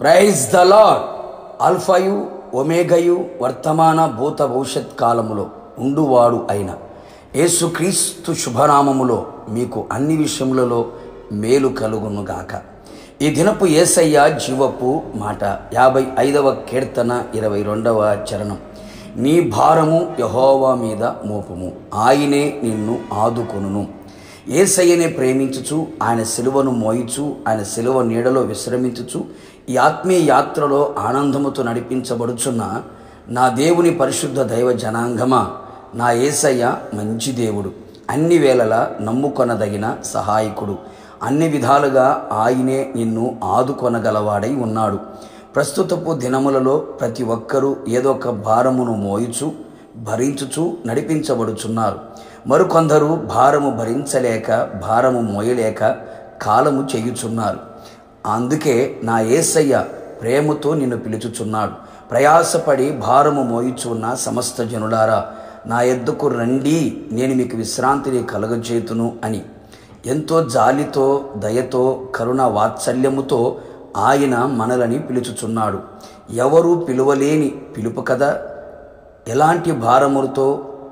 Praise the lord. ఆల్ఫాయు ఒమేగయు వర్తమాన భూత భవిష్యత్ కాలములో ఉండువాడు అయిన యేసుక్రీస్తు శుభనామములో మీకు అన్ని విషయములలో మేలు కలుగునుగాక. ఈ దినపు యేసయ్య జీవపు మాట 55వ కీర్తన 22వ చరణం. నీ భారము యెహోవా మీద మోపుము, ఆయనే నిన్ను ఆదుకొనును. యేసయ్యనే ప్రేమించుచు, ఆయన సిలువను మోయిచు, ఆయన సిలువ నీడలో విశ్రమించుచు, ఈ ఆత్మీయ యాత్రలో ఆనందముతో నడిపించబడుచున్న నా దేవుని పరిశుద్ధ దైవ జనాంగమా, నా యేసయ్య మంచి దేవుడు, అన్ని వేళలా నమ్ముకొనదగిన సహాయకుడు, అన్ని విధాలుగా ఆయనే నిన్ను ఆదుకొనగలవాడై ఉన్నాడు. ప్రస్తుతపు దినములలో ప్రతి ఒక్కరూ ఏదో ఒక భారమును మోయుచు భరించుచు నడిపించబడుచున్నారు. మరికొందరు భారము భరించలేక, భారము మోయలేక కాలము చేయుచున్నారు. అందుకే నా యేసయ్య ప్రేమతో నిన్ను పిలుచుచున్నాడు. ప్రయాసపడి భారము మోయుచున్న సమస్త జనులారా, నా యొద్దకు రండి, నేను మీకు విశ్రాంతిని కలుగజేతును అని ఎంతో జాలితో, దయతో, కరుణ వాత్సల్యముతో ఆయన మనలని పిలుచుచున్నాడు. ఎవరు పిలువలేని పిలుపు కదా. ఎలాంటి భారములతో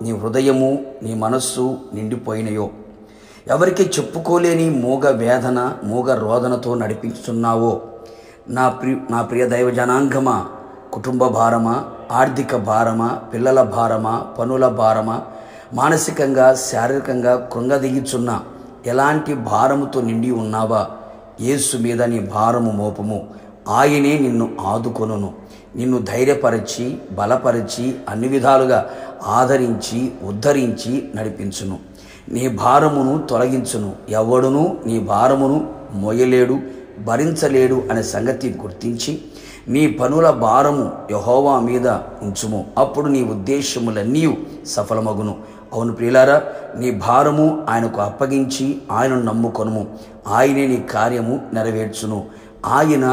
నీ హృదయము, నీ మనస్సు నిండిపోయినయో, ఎవరికి చెప్పుకోలేని మూగ వేదన, మూగ రోదనతో నడిపించుతున్నావో. నా ప్రియ దైవ జనాంగమా, కుటుంబ భారమా, ఆర్థిక భారమా, పిల్లల భారమా, పనుల భారమా, మానసికంగా శారీరకంగా కృంగదీయుచున్న ఎలాంటి భారముతో నిండి ఉన్నావా, యేసు మీద నీ భారము మోపము, ఆయనే నిన్ను ఆదుకొనును. నిన్ను ధైర్యపరచి, బలపరిచి, అన్ని విధాలుగా ఆదరించి, ఉద్ధరించి నడిపించును. నీ భారమును తొలగించును. ఎవడును నీ భారమును మోయలేడు, భరించలేడు అనే సంగతి గుర్తించి నీ పనుల భారము యెహోవా మీద ఉంచుము. అప్పుడు నీ ఉద్దేశములన్నీ సఫలమగును. అవును ప్రియులారా, నీ భారము ఆయనకు అప్పగించి ఆయనను నమ్ముకొనుము. ఆయనే నీ కార్యము నెరవేర్చును. ఆయన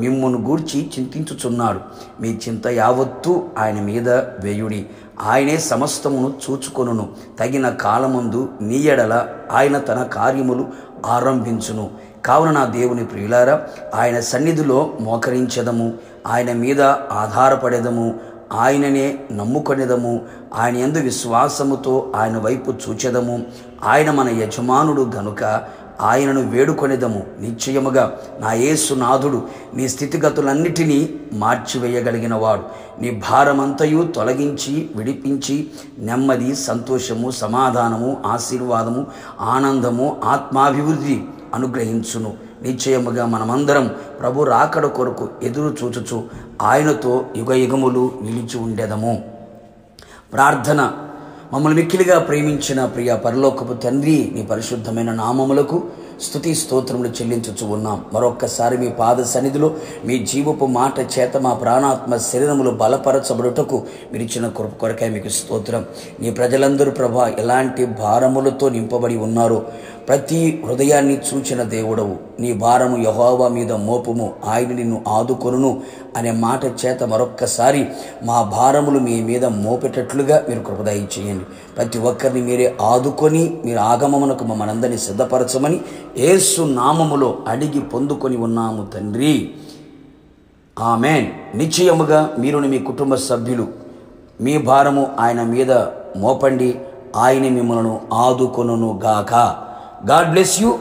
మిమ్మును గూర్చి చింతించుచున్నాడు. మీ చింత యావత్తు ఆయన మీద వేయుడి. ఆయనే సమస్తమును చూచుకొనును. తగిన కాలమందు నీ ఎడల ఆయన తన కార్యములు ఆరంభించును. కావున నా దేవుని ప్రియులారా, ఆయన సన్నిధిలో మోకరించెదము, ఆయన మీద ఆధారపడేదము, ఆయననే నమ్ముకొనేదము, ఆయన యందు విశ్వాసముతో ఆయన వైపు చూచెదము. ఆయన మన యజమానుడు గనుక ఆయనను వేడుకొనేదము. నిశ్చయముగా నా యేసునాథుడు నీ స్థితిగతులన్నిటినీ మార్చివేయగలిగిన వాడు. నీ భారమంతయు తొలగించి, విడిపించి నెమ్మది, సంతోషము, సమాధానము, ఆశీర్వాదము, ఆనందము, ఆత్మాభివృద్ధి అనుగ్రహించును. నిశ్చయముగా మనమందరం ప్రభు రాకడ కొరకు ఎదురు చూచుచు ఆయనతో యుగయుగములు నిలిచి ఉండేదము. ప్రార్థన. మమ్మల్ని మిక్కిలిగా ప్రేమించిన ప్రియ పరలోకపు తండ్రి, నీ పరిశుద్ధమైన నామములకు స్తుతి స్తోత్రములు చెల్లించుచు ఉన్నాం. మరొక్కసారి మీ పాద సన్నిధిలో మీ జీవపు మాట చేత మా ప్రాణాత్మ శరీరములు బలపరచబడుటకు మీరిచ్చిన కృప కొరకై మీకు స్తోత్రం. నీ ప్రజలందరూ ప్రభా ఎలాంటి భారములతో నింపబడి ఉన్నారో ప్రతి హృదయాన్ని చూచిన దేవుడవు. నీ భారము యెహోవా మీద మోపుము, ఆయన నిన్ను ఆదుకొనును అనే మాట చేత మరొక్కసారి మా భారములు మీ మీద మోపేటట్లుగా మీరు కృపదయ చేయండి. ప్రతి ఒక్కరిని మీరే ఆదుకొని మీరు ఆగమమునకు మమ్మల్ని సిద్ధపరచమని యేసు నామములో అడిగి పొందుకొని ఉన్నాము తండ్రి, ఆమెన్. నిశ్చయముగా మీరుని మీ కుటుంబ సభ్యులు మీ భారము ఆయన మీద మోపండి, ఆయన మిమ్మల్ని ఆదుకొనును గాక. God bless you.